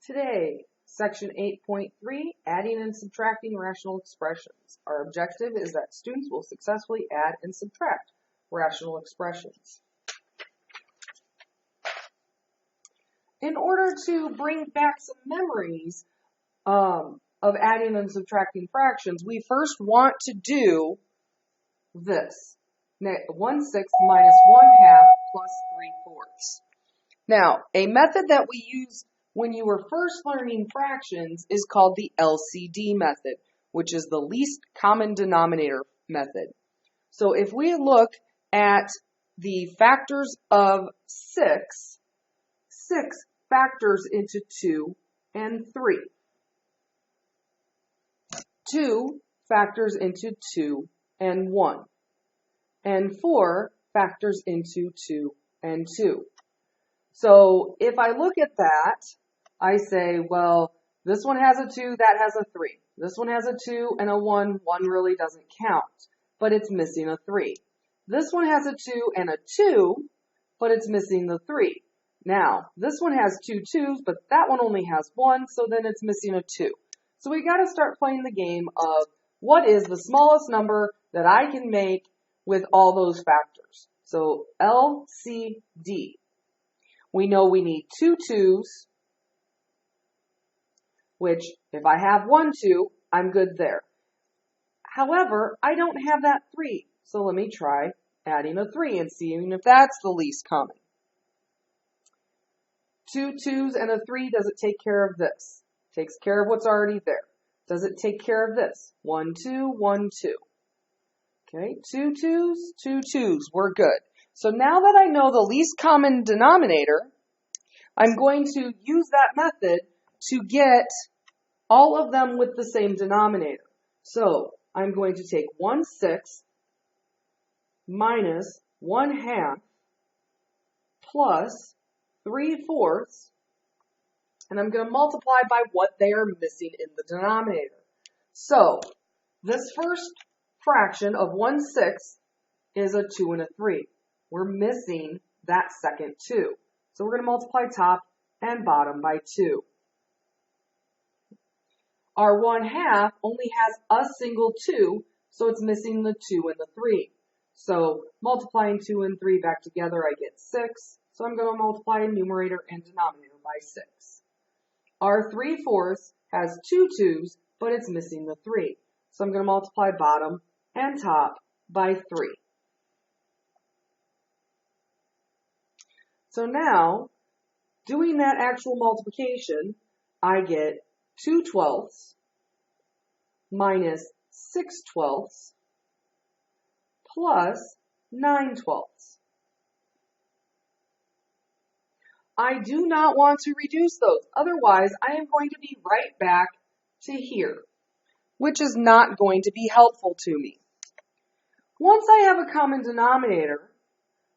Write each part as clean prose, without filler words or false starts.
Today, section 8.3, adding and subtracting rational expressions. Our objective is that students will successfully add and subtract rational expressions. In order to bring back some memories of adding and subtracting fractions, we first want to do this. 1/6 minus 1/2 plus 3/4. Now, a method that we used when you were first learning fractions is called the LCD method, which is the least common denominator method. So if we look at the factors of 6 factors into 2 and 3. 2 factors into 2 and 1. And 4 factors into 2 and 2. So if I look at that, I say, well, this one has a 2, that has a 3. This one has a 2 and a 1. 1 really doesn't count, but it's missing a 3. This one has a 2 and a 2, but it's missing the 3. Now, this one has 2 2s, but that one only has 1, so then it's missing a 2. So we got to start playing the game of what is the smallest number that I can make with all those factors. So LCD. We know we need 2 2s, which if I have 1 2, I'm good there. However, I don't have that 3, so let me try adding a 3 and seeing if that's the least common. 2 2s and a 3, does it take care of this? Takes care of what's already there. Does it take care of this? 1 2, 1 2. Okay, 2 2s, 2 2s, we're good. So now that I know the least common denominator, I'm going to use that method to get all of them with the same denominator. So I'm going to take 1/6 minus 1/2 plus 3/4, and I'm going to multiply by what they are missing in the denominator. So this first fraction of 1/6 is a 2 and a 3. We're missing that second 2. So we're going to multiply top and bottom by 2. Our 1/2 only has a single 2, so it's missing the 2 and the 3. So multiplying 2 and 3 back together, I get 6. So I'm going to multiply numerator and denominator by 6. Our 3/4 has 2 2s, but it's missing the 3. So I'm going to multiply bottom and top by 3. So now, doing that actual multiplication, I get 2/12 minus 6/12 plus 9/12. I do not want to reduce those. Otherwise, I am going to be right back to here, which is not going to be helpful to me. Once I have a common denominator,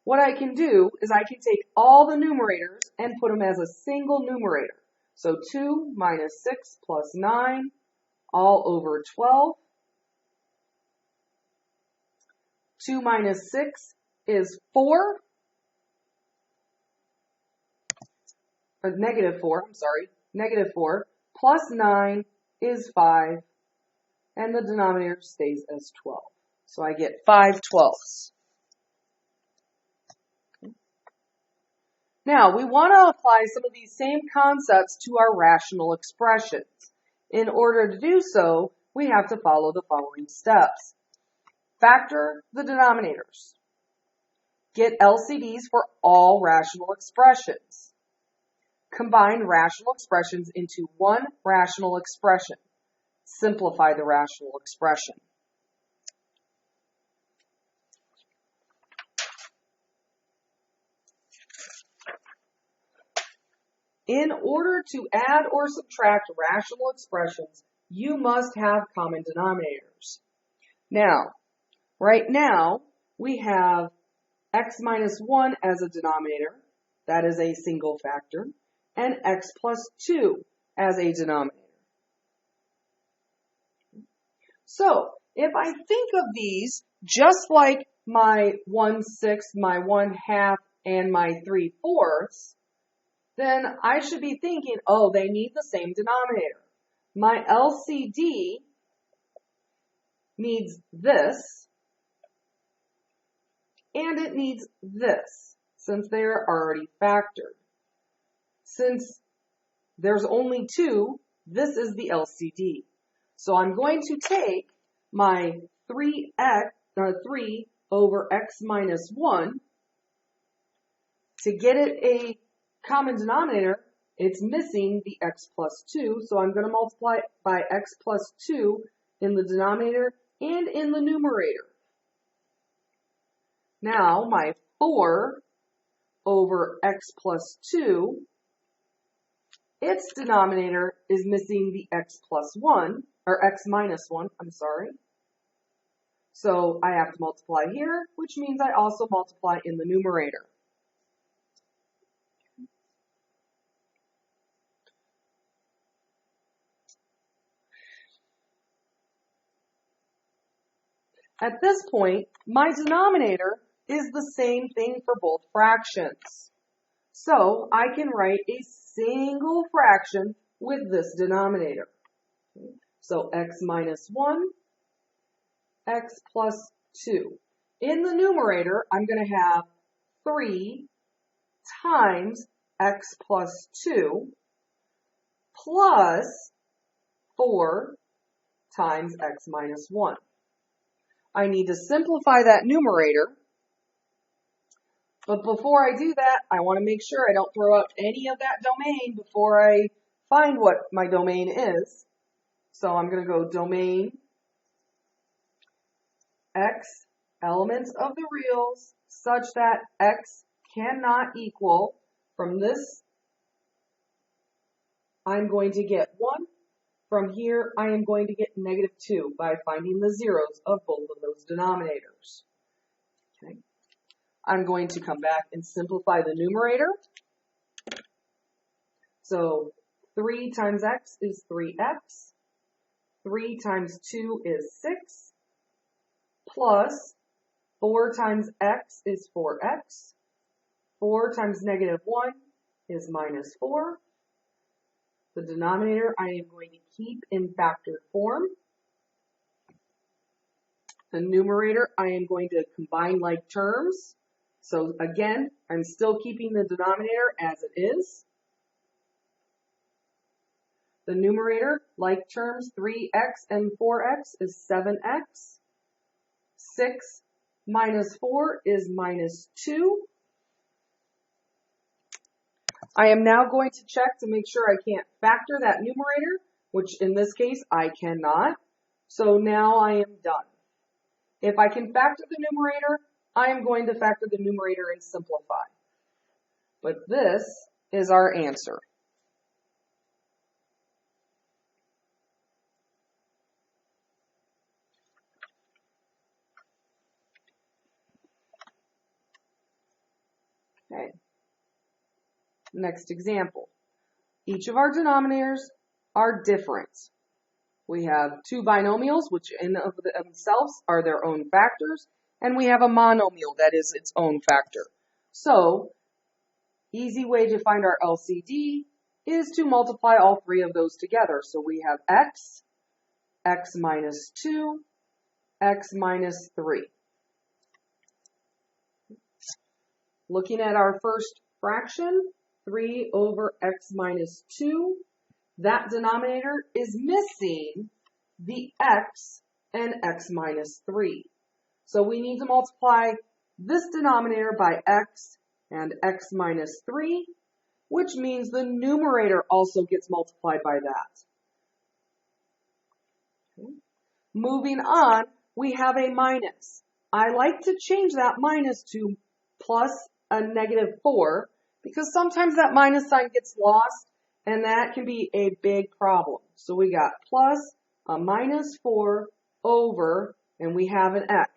what I can do is I can take all the numerators and put them as a single numerator. So 2 minus 6 plus 9 all over 12. 2 minus 6 is 4. Negative 4, negative 4, plus 9 is 5, and the denominator stays as 12. So I get 5/12. Now, we want to apply some of these same concepts to our rational expressions. In order to do so, we have to follow the following steps. Factor the denominators. Get LCDs for all rational expressions. Combine rational expressions into one rational expression. Simplify the rational expression. In order to add or subtract rational expressions, you must have common denominators. Now, right now, we have x minus 1 as a denominator. That is a single factor. And x plus 2 as a denominator. So, if I think of these just like my 1/6, my 1/2, and my 3/4, then I should be thinking, oh, they need the same denominator. My LCD needs this, and it needs this, since they are already factored. Since there's only 2, this is the LCD. So I'm going to take my 3 over x minus 1. To get it a common denominator, it's missing the x plus 2, so I'm going to multiply it by x plus 2 in the denominator and in the numerator. Now, my 4 over x plus 2, its denominator is missing the x plus 1, or x minus 1, I'm sorry. So I have to multiply here, which means I also multiply in the numerator. At this point, my denominator is the same thing for both fractions. So I can write a single fraction with this denominator. So x minus 1, x plus 2. In the numerator, I'm going to have 3 times x plus 2 plus 4 times x minus 1. I need to simplify that numerator, but before I do that, I want to make sure I don't throw out any of that domain before I find what my domain is. So I'm going to go domain x, elements of the reals, such that x cannot equal, from this, I'm going to get 1. From here, I am going to get negative 2 by finding the zeros of both of those denominators. Okay. I'm going to come back and simplify the numerator. So 3 times x is 3x. 3 times 2 is 6. Plus 4 times x is 4x. 4 times negative 1 is minus 4. The denominator I am going to keep in factored form. The numerator I am going to combine like terms. So again, I'm still keeping the denominator as it is. The numerator, like terms, 3x and 4x is 7x. 6 minus 4 is minus 2. I am now going to check to make sure I can't factor that numerator, which in this case I cannot. So now I am done. If I can factor the numerator, I am going to factor the numerator and simplify. But this is our answer. Okay. Next example. Each of our denominators are different. We have 2 binomials, which in of themselves are their own factors, and we have a monomial that is its own factor. So, easy way to find our LCD is to multiply all 3 of those together. So we have x, x minus 2, x minus 3. Looking at our first fraction, 3 over x minus 2, that denominator is missing the x and x minus 3. So we need to multiply this denominator by x and x minus 3, which means the numerator also gets multiplied by that. Okay. Moving on, we have a minus. I like to change that minus to plus a negative 4 because sometimes that minus sign gets lost and that can be a big problem. So we got plus a minus 4 over, and we have an x.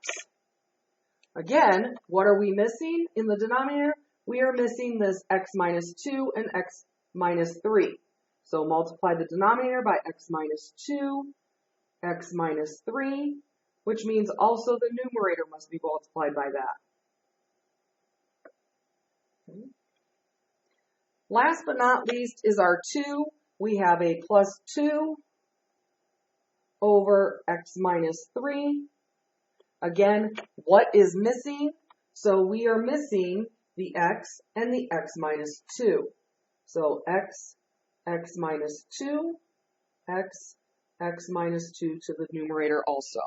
Again, what are we missing in the denominator? We are missing this x minus 2 and x minus 3. So multiply the denominator by x minus 2, x minus 3, which means also the numerator must be multiplied by that. Okay. Last but not least is our 2. We have a plus 2 over x minus 3. Again, what is missing? So we are missing the x and the x minus 2. So x minus 2, x minus 2 to the numerator also.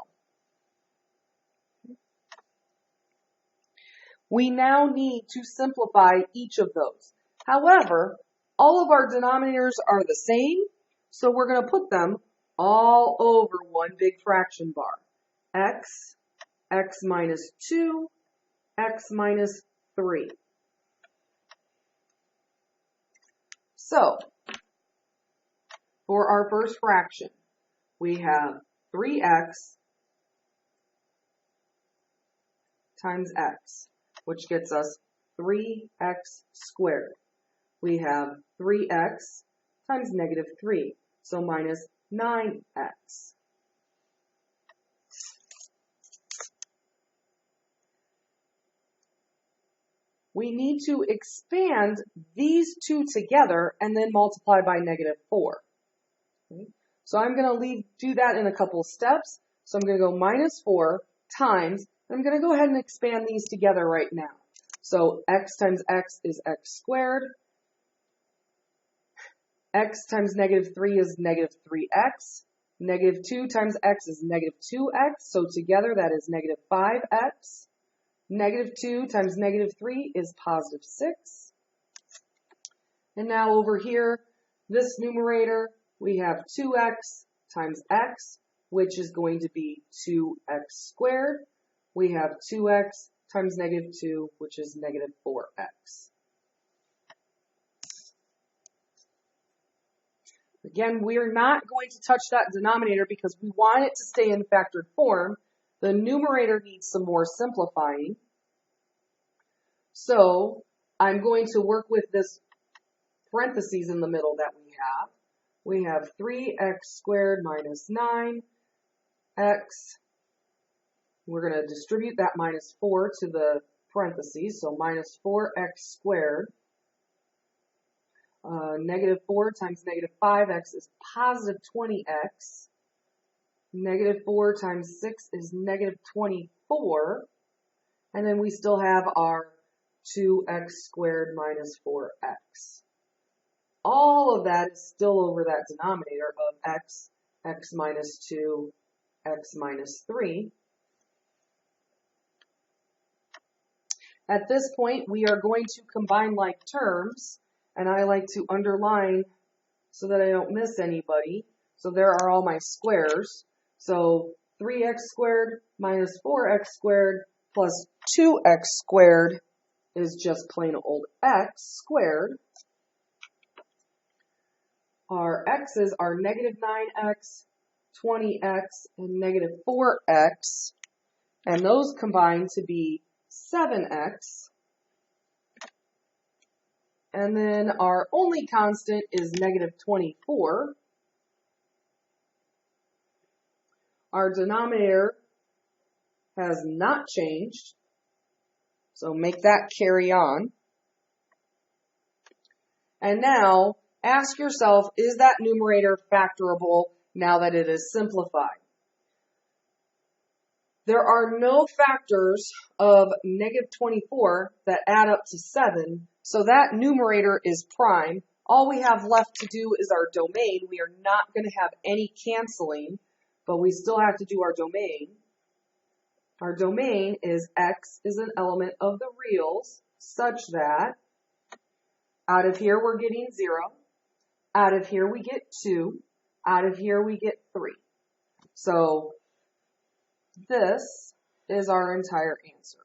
We now need to simplify each of those. However, all of our denominators are the same, so we're going to put them all over one big fraction bar. X minus 2, x minus 3. So, for our first fraction, we have 3x times x, which gets us 3x squared. We have 3x times negative 3, so minus 9x. We need to expand these two together and then multiply by negative 4. Okay. So I'm going to do that in a couple of steps. So I'm going to go minus 4 times, and I'm going to go ahead and expand these together right now. So x times x is x squared. X times negative 3 is negative 3x. Negative 2 times x is negative 2x. So together that is negative 5x. Negative 2 times negative 3 is positive 6. And now over here, this numerator, we have 2x times x, which is going to be 2x squared. We have 2x times negative 2, which is negative 4x. Again, we're not going to touch that denominator because we want it to stay in factored form. The numerator needs some more simplifying. So I'm going to work with this parentheses in the middle that we have. We have 3x squared minus 9x. We're going to distribute that minus 4 to the parentheses, so minus 4x squared. Negative 4 times negative 5x is positive 20x. Negative 4 times 6 is negative 24. And then we still have our 2x squared minus 4x. All of that is still over that denominator of x minus 2, x minus 3. At this point, we are going to combine like terms. And I like to underline so that I don't miss anybody. So there are all my squares. So 3x squared minus 4x squared plus 2x squared is just plain old x squared. Our x's are negative 9x, 20x, and negative 4x. And those combine to be 7x. And then our only constant is negative 24. Our denominator has not changed, so make that carry on. And now, ask yourself, is that numerator factorable now that it is simplified? There are no factors of negative 24 that add up to 7, so that numerator is prime. All we have left to do is our domain. We are not going to have any canceling, but we still have to do our domain. Our domain is x is an element of the reals such that out of here we're getting 0, out of here we get 2, out of here we get 3. So this is our entire answer.